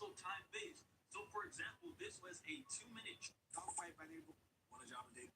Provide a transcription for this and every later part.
also time-based. So, for example, this was a 2-minute dogfight by neighbor. Want a job a day?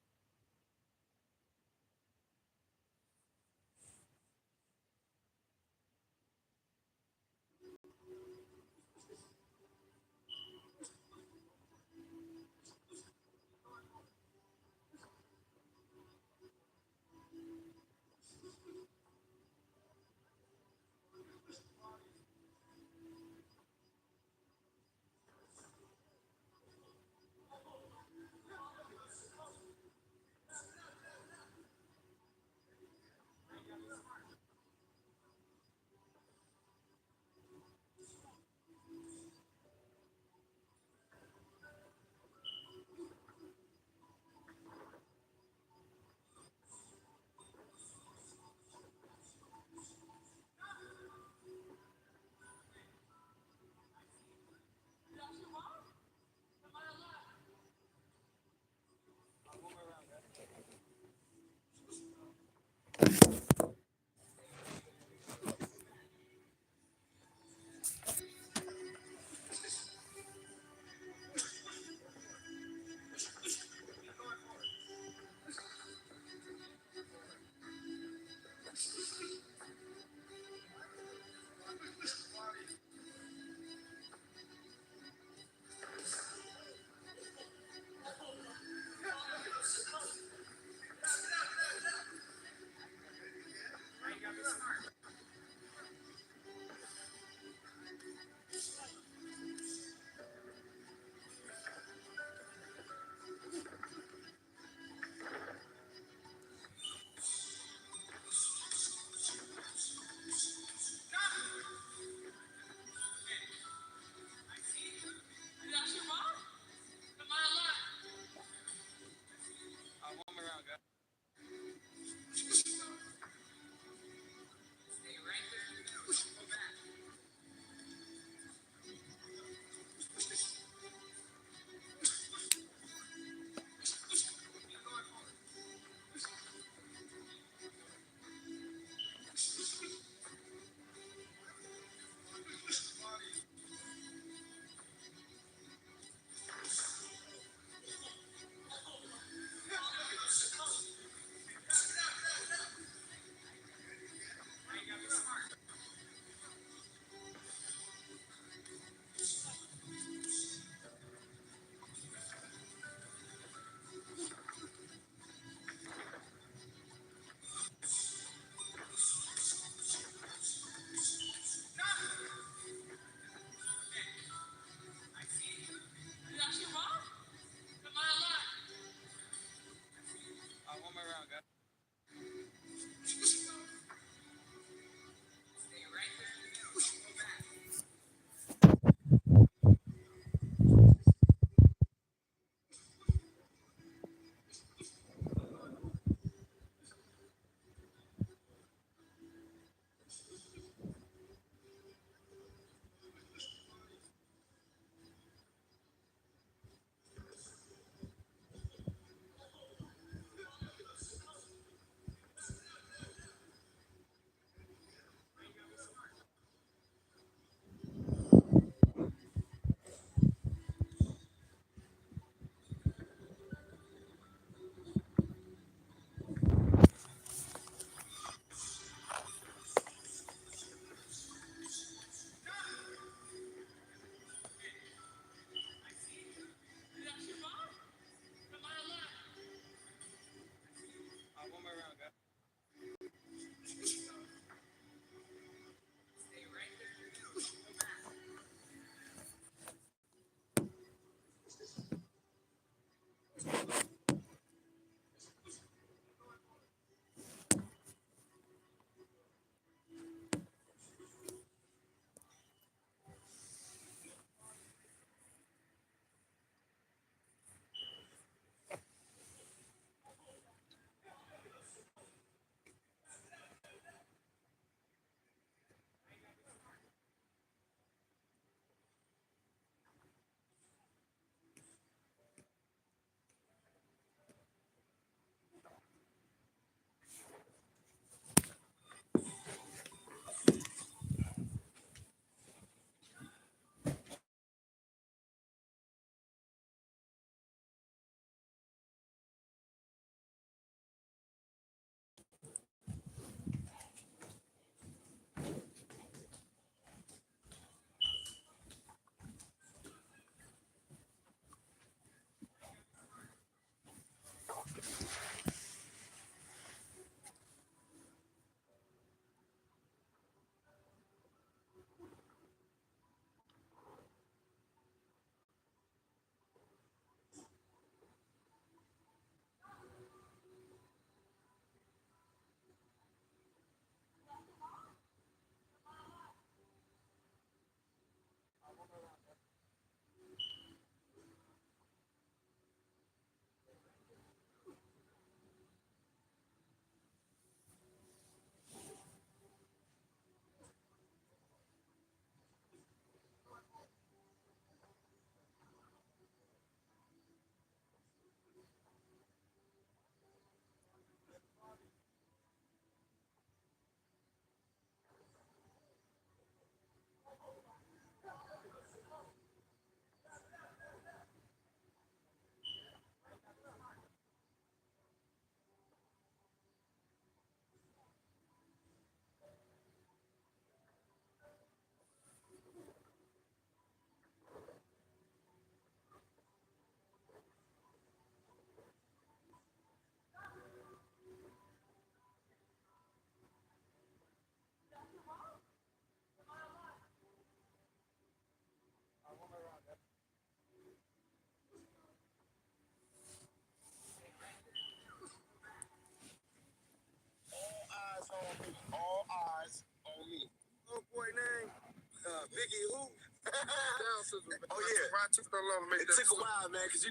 Oh yeah, it took a while, man, because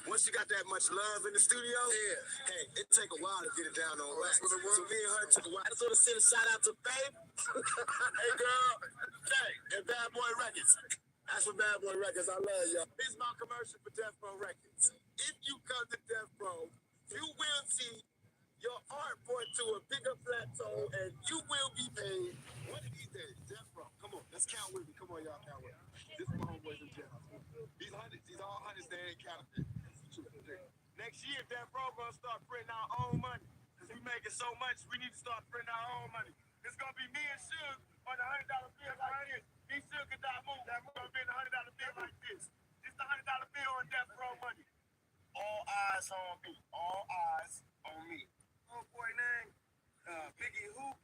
once you got that much love in the studio, hey, it take a while to get it down on wax. So me and her took a while. I just want to send a shout out to Babe. Hey girl, Jay, and Bad Boy Records. That's for Bad Boy Records. I love y'all. This is my commercial for Death Row Records. If you come to Death Row, you will see your art point to a bigger plateau, and you will be paid one of these days. Death Row, come on, let's count with me. Come on, y'all, count with me. This is my homeboys in jail. These all hundreds, they ain't counting. Next year, Death Row gonna start printing our own money. Cause we making so much, we need to start printing our own money. It's gonna be me and Suge on the $100 bill like this. Me, Suge, and Damu. That gonna be in the $100 bill like this. This the $100 bill on Death Row money. All eyes on me. All eyes on me. Boy name, Biggie who? Oh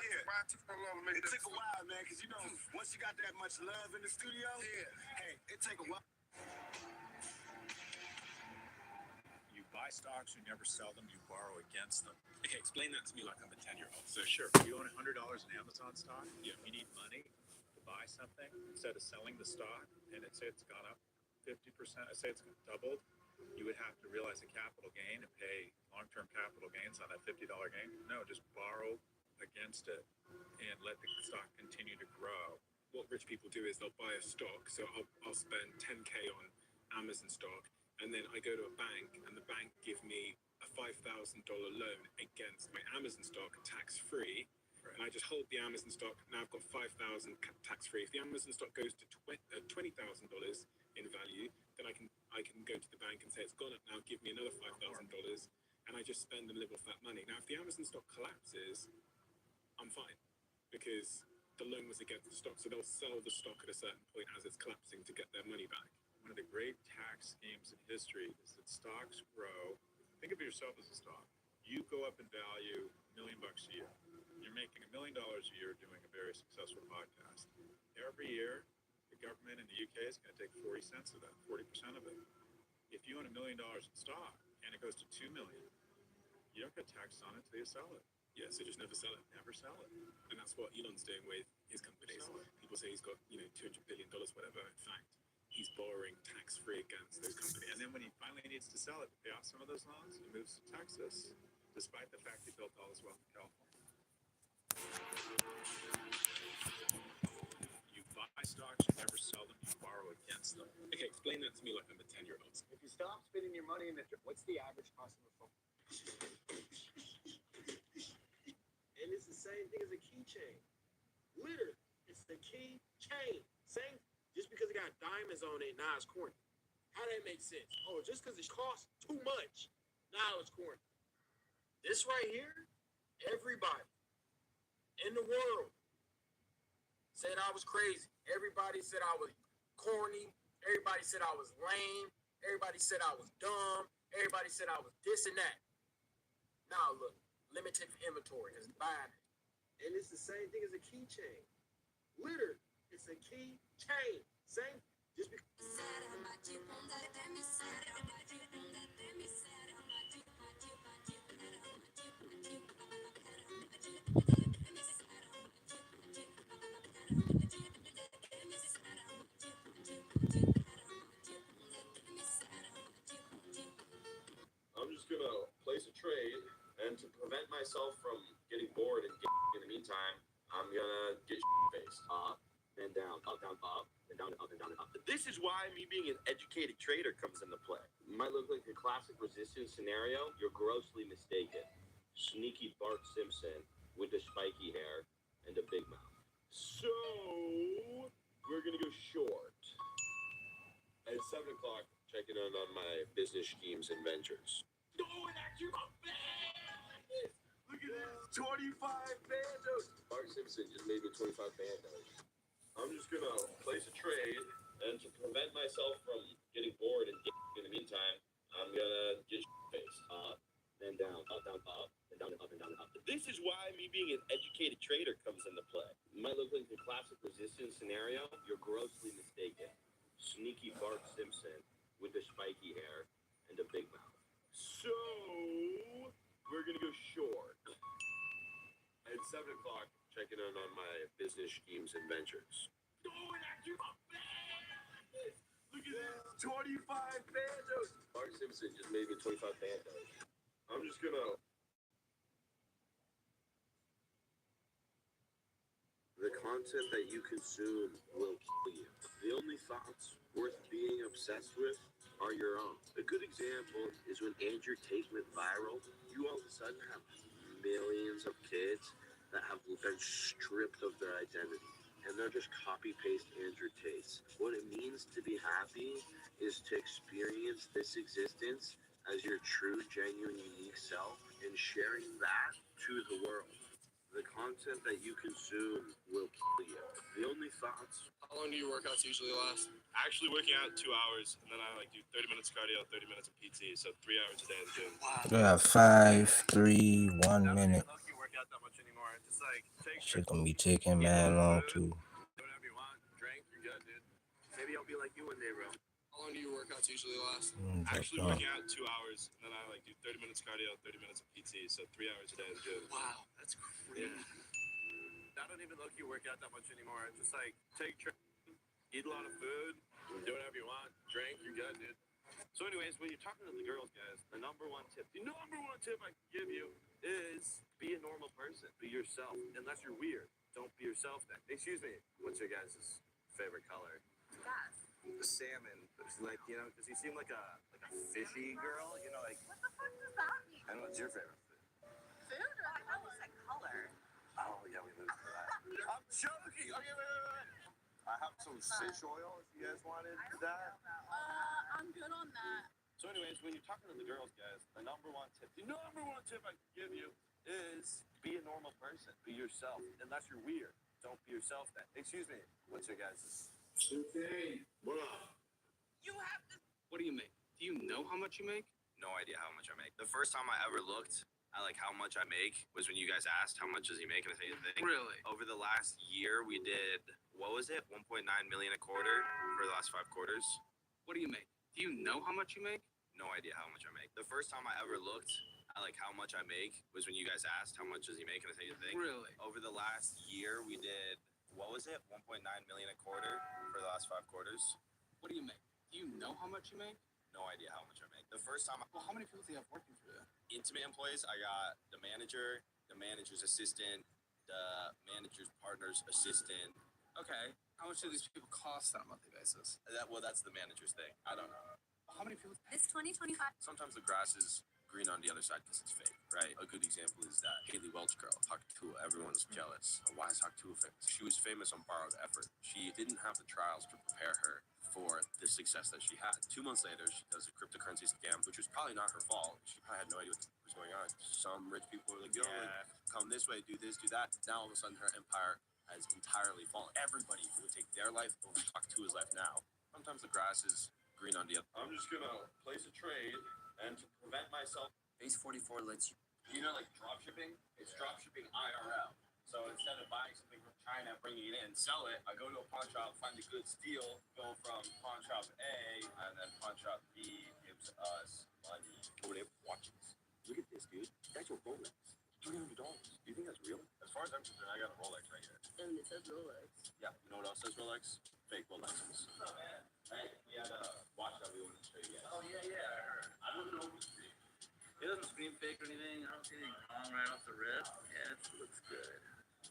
yeah, it took a while, man, because once you got that much love in the studio, hey, it take a while. You buy stocks, you never sell them, you borrow against them. Okay, explain that to me like I'm a 10-year-old. So sure, you own $100 in Amazon stock, you need money to buy something, instead of selling the stock, and it's gone up 50%, I say it's doubled, you would have to realize a capital gain and pay long-term capital gains on that $50 gain. No, just borrow against it and let the stock continue to grow. What rich people do is they'll buy a stock. So I'll spend 10K on Amazon stock, and then I go to a bank, and the bank give me a $5,000 loan against my Amazon stock tax-free. Right. And I just hold the Amazon stock. Now I've got $5,000 tax-free. If the Amazon stock goes to $20,000 in value, then I can go to the bank and say it's gone up now. Give me another $5,000, and I just spend and live off that money. Now, if the Amazon stock collapses, I'm fine because the loan was against the stock. So they'll sell the stock at a certain point as it's collapsing to get their money back. One of the great tax schemes in history is that stocks grow. Think of yourself as a stock. You go up in value $1 million a year. You're making $1 million a year doing a very successful podcast. Every year, the government in the UK is going to take 40 cents of that, 40% of it. If you own $1 million in stock and it goes to $2 million, you don't get taxed on it until you sell it. Yeah, so just never sell it. Never sell it. And that's what Elon's doing with his companies. People say he's got, $200 billion, whatever. In fact, he's borrowing tax-free against those companies. And then when he finally needs to sell it to pay off some of those loans, he moves to Texas, despite the fact he built all his wealth in California. You buy stocks, you never sell them, you borrow against them. Okay, explain that to me like I'm a 10-year-old. If you stop spending your money in the what's the average cost of a phone? And it's the same thing as a keychain. Literally, it's the keychain. Same, just because it got diamonds on it, now it's corny. How that make sense? Oh, just because it costs too much, now it's corny. This right here, everybody in the world said I was crazy. Everybody said I was corny. Everybody said I was lame. Everybody said I was dumb. Everybody said I was this and that. Now look, limited inventory is buying it. And it's the same thing as a keychain. Literally, it's a keychain. Same, just because. I'm just gonna place a trade, and to prevent myself from getting bored and in the meantime, I'm gonna get faced up and down, up, down, up, and down, and up, and down, and up. This is why me being an educated trader comes into play. It might look like a classic resistance scenario. You're grossly mistaken. Sneaky Bart Simpson with the spiky hair and a big mouth. So we're gonna go short. At 7 o'clock, checking in on my business schemes and ventures. Going at you, my face! Look at this, 25 bandos. Bart Simpson just made me 25 bandos. I'm just gonna place a trade, and to prevent myself from getting bored and in the meantime, I'm gonna get faced up and down, up, down, up, and down, and up, and down, and up. This is why me being an educated trader comes into play. It might look like a classic resistance scenario. You're grossly mistaken. Sneaky Bart Simpson with the spiky hair and a big mouth. So we're gonna go short. At 7 o'clock, checking in on my business schemes and ventures. Going at you, my man. Look at this. 25 bandos. Mark Simpson just made me 25 bandos. I'm just gonna. The content that you consume will kill you. The only thoughts worth being obsessed with are your own. A good example is when Andrew Tate went viral. You all of a sudden have millions of kids that have been stripped of their identity. And they're just copy-paste Andrew Tate's. What it means to be happy is to experience this existence as your true, genuine, unique self and sharing that to the world. The content that you consume will kill you. The only thoughts. How long do your workouts usually last? Actually working out 2 hours, and then I do 30 minutes cardio, 30 minutes of PT, so 3 hours a day in the gym. Yeah, 5, 3, 1 minute. I don't work out that much anymore. Just like take Shit gonna be taking mad long too. whatever you want, drink, you're good, dude. Maybe I'll be like you one day, bro. How long do your workouts usually last? Actually working out 2 hours, and then I do 30 minutes cardio, 30 minutes of PT, so 3 hours a day in the gym. Wow, that's crazy. I don't even look you work out that much anymore. Just like take eat a lot of food, do whatever you want, drink, you're good, dude. So anyways, when you're talking to the girls, guys, the number one tip I can give you is be a normal person. Be yourself. Unless you're weird, don't be yourself then. Excuse me, what's your guys' favorite color? The salmon. It's like, you know, because you seem like a fishy girl, you know, like. What the fuck does that mean? And what's your favorite food? Food? I thought you said color. Oh, yeah, we moved to that. I'm joking. Okay, wait. I have some fish oil if you guys wanted that. I'm good on that. So anyways, when you're talking to the girls, guys, the number one tip I can give you is be a normal person. Be yourself. Unless you're weird, don't be yourself then. Excuse me, what's your guys' Okay. What up? You have to. What do you make? Do you know how much you make? No idea how much I make. The first time I ever looked at like how much I make was when you guys asked how much does he make, and I say the thing. Really? Over the last year, we did what was it? 1.9 million a quarter for the last 5 quarters. What do you make? Do you know how much you make? No idea how much I make. The first time I ever looked at like how much I make was when you guys asked how much does he make, and I say the thing. Really? Over the last year, we did what was it? 1.9 million a quarter for the last 5 quarters. What do you make? Do you know how much you make? No idea how much I make. The first time, Well, how many people do you have working for you? intimate employees, I got the manager, the manager's assistant, the manager's partner's assistant. Okay. How much do these people cost on a monthly basis? That's the manager's thing. I don't know. How many people? It's 2025. Sometimes the grass is green on the other side because it's fake, right? A good example is that Haley Welch girl, Haktua. Everyone's jealous. Why is Haktua famous? She was famous on borrowed effort. She didn't have the trials to prepare her for the success that she had. 2 months later, she does a cryptocurrency scam, which was probably not her fault. She probably had no idea what was going on. Some rich people were like, yo, like, come this way, do this, do that. Now all of a sudden her empire has entirely fallen. Everybody would take their life over Haktua's life now. Sometimes the grass is green on the other. I'm just gonna place a trade, and to prevent myself. Base 44 lets you. You know, like drop shipping? It's drop shipping IRL. So instead of buying something from China, bringing it in, sell it, I go to a pawn shop, find a good steal, go from pawn shop A, and then pawn shop B gives us money. Nobody watches. Look at this, dude. That's your Rolex. $300. Do you think that's real? As far as I'm concerned, I got a Rolex right here. And it says Rolex. Yeah. You know what else says Rolex? Fake Rolexes. Oh, man. Hey, we had a watch that we wanted to show you guys. Oh, yeah, I heard. I don't know if it's real. It doesn't scream fake or anything. I don't see anything wrong right off the rip. Yeah, it looks good.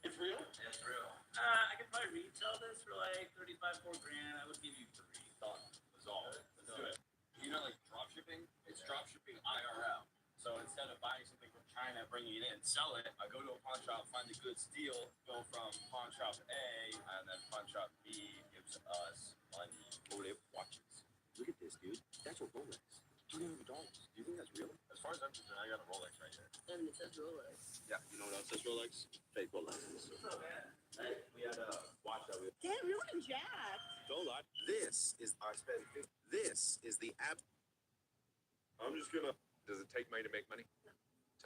It's real? Yeah, it's real. I could probably retail this for like 35, $4 grand. I would give you 3. Done. That's all. Let's do it. You know, like drop shipping? It's drop shipping IRL. So instead of buying something from China, bringing it in, sell it, I go to a pawn shop, find a good steal, go from pawn shop A, and then pawn shop B gives us money. Nobody watches. Look at this, dude. That's your Rolex. $300. Do you think that's real? As far as I'm concerned, I got a Rolex right here. And it says Rolex. Yeah. You know what else says Rolex? Fake Rolexes. What's up, man? Hey, we had a watch that we. Damn, you're looking jacked. Don't lie. This is This is the app. I'm just gonna. Does it take money to make money?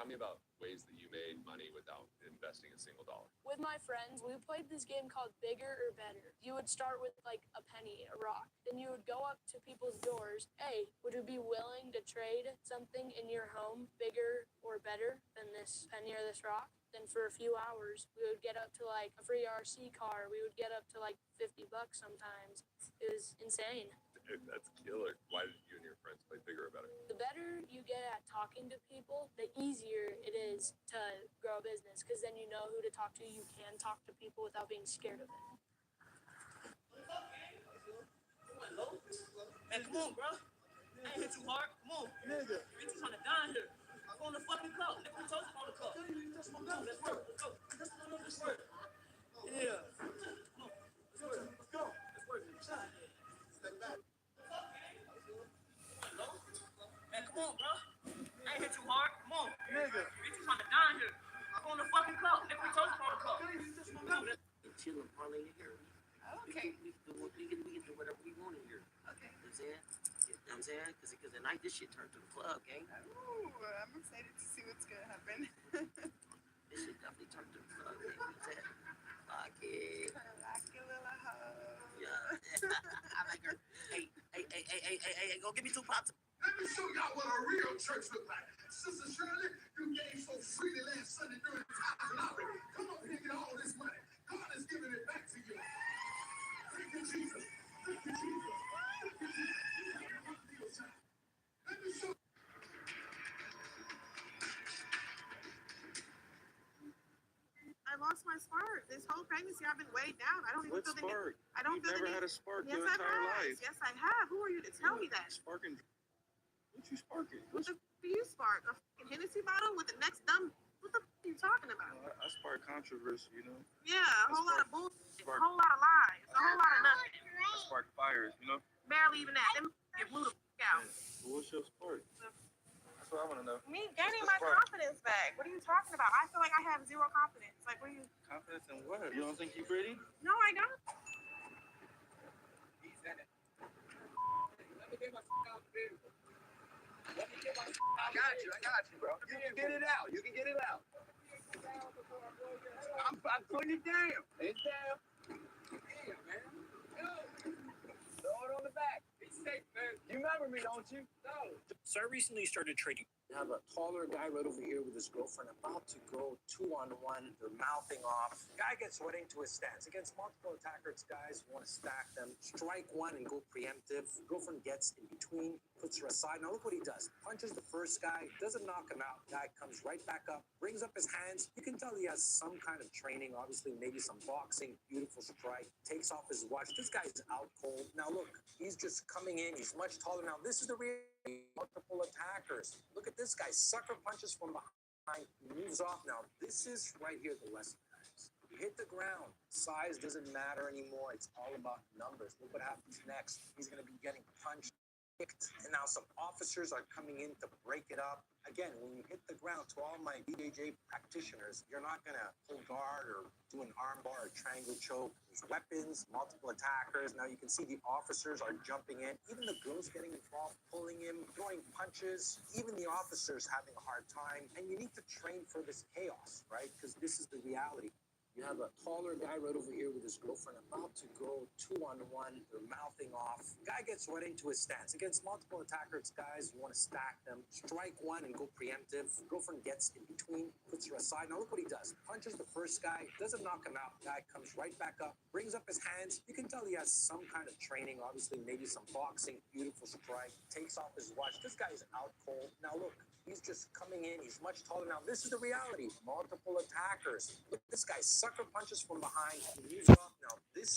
Tell me about ways that you made money without investing a single dollar. With my friends, we played this game called Bigger or Better. You would start with like a penny, a rock. Then you would go up to people's doors. Hey, would you be willing to trade something in your home bigger or better than this penny or this rock? Then for a few hours, we would get up to like a free RC car. We would get up to like $50 sometimes. It was insane. Dude, that's killer. Why did you and your friends play Bigger or Better? The better you get at talking to people, the easier it is to grow a business because then you know who to talk to. You can talk to people without being scared of it. Man, come on, bro. I ain't hit too hard. Come on. Nigga. Bitches trying to die here. I'm on the fucking cup. Nigga, we toast on the cup. Let's go. Let's work. Let's go. Let's work. Yeah. Come on. Let's work. Let's go. Let's work. Step back. Man, come on, bro. I ain't hit too hard. Come on. Nigga. Bitches trying to die here. I'm on the fucking cup. Nigga, we toast on the cup. Chilling, parlay in here. Okay. We can do whatever we want in here. Okay. You know what I'm saying? You know what I'm saying? Because tonight this shit turned to the club, gang. Ooh, I'm excited to see what's gonna happen. This shit definitely turned to the club, gang. You know what I'm saying? Fuck it. Like a little hoe. Yeah. I like her. Hey, go give me 2 pops. Let me show y'all what a real church look like. Sister Shirley, you gave so freely last Sunday during tithes and offering. Come on here and get all this money. God is giving it back to you. Thank you, Jesus. Thank you, Jesus. Thank you, Jesus. Let me show. I lost my spark. This whole pregnancy, I've been weighed down. I don't even What feel the need. spark? I don't You've feel the never need. had a spark Yes, your I entire have. life. Yes, I have. Who are you to tell me that? Sparking. What you sparking? What the f do you spark? A fucking Hennessy bottle with the next dumb. What the f are you talking about? I spark controversy, you know. Yeah, a whole lot of bullshit, a Spark. whole lot of lies, a whole lot of nothing. I spark fires, you know. Barely even that. Them get blew the f out. Well, what's your spark? That's what I want to know. Me gaining What's my the spark? confidence back. What are you talking about? I feel like I have zero confidence. Like, what are you? Confidence in what? You don't think you pretty? No, I don't. I got you, bro. You can get it out. You can get it out. I'm putting it down. It's down. Yeah, man. Throw it on the back. Be safe, man. You remember me, don't you? No. So I recently started trading. I have a taller guy right over here with his girlfriend about to go 2-on-1. They're mouthing off. Guy gets right into his stance. Against multiple attackers, guys want to stack them. Strike one and go preemptive. Girlfriend gets in between, puts her aside. Now look what he does. Punches the first guy, doesn't knock him out. Guy comes right back up, brings up his hands. You can tell he has some kind of training, obviously maybe some boxing. Beautiful strike. Takes off his watch. This guy's out cold. Now look, he's just coming in. He's much taller. Now this is the real multiple attackers. Look at this guy. Sucker punches from behind. Moves off. Now this is right here the lesson, guys. You hit the ground. Size doesn't matter anymore. It's all about numbers. Look what happens next. He's going to be getting punched, kicked, and now some officers are coming in to break it up. Again, when you hit the ground, to all my BJJ practitioners, you're not going to pull guard or do an arm bar or triangle choke. There's weapons, multiple attackers. Now you can see the officers are jumping in. Even the girls getting involved, pulling him, throwing punches. Even the officers having a hard time. And you need to train for this chaos, right? Because this is the reality. You have a taller guy right over here with his girlfriend about to go 2-on-1. They're mouthing off. Guy gets right into his stance. Against multiple attackers, guys, you want to stack them. Strike one and go preemptive. Girlfriend gets in between, puts her aside. Now look what he does. Punches the first guy, doesn't knock him out. Guy comes right back up, brings up his hands. You can tell he has some kind of training, obviously maybe some boxing. Beautiful strike. Takes off his watch. This guy is out cold. Now look, he's just coming in. He's much taller. Now this is the reality. Multiple attackers. Look at this guy. Sucker punches from behind. He moves off. Now this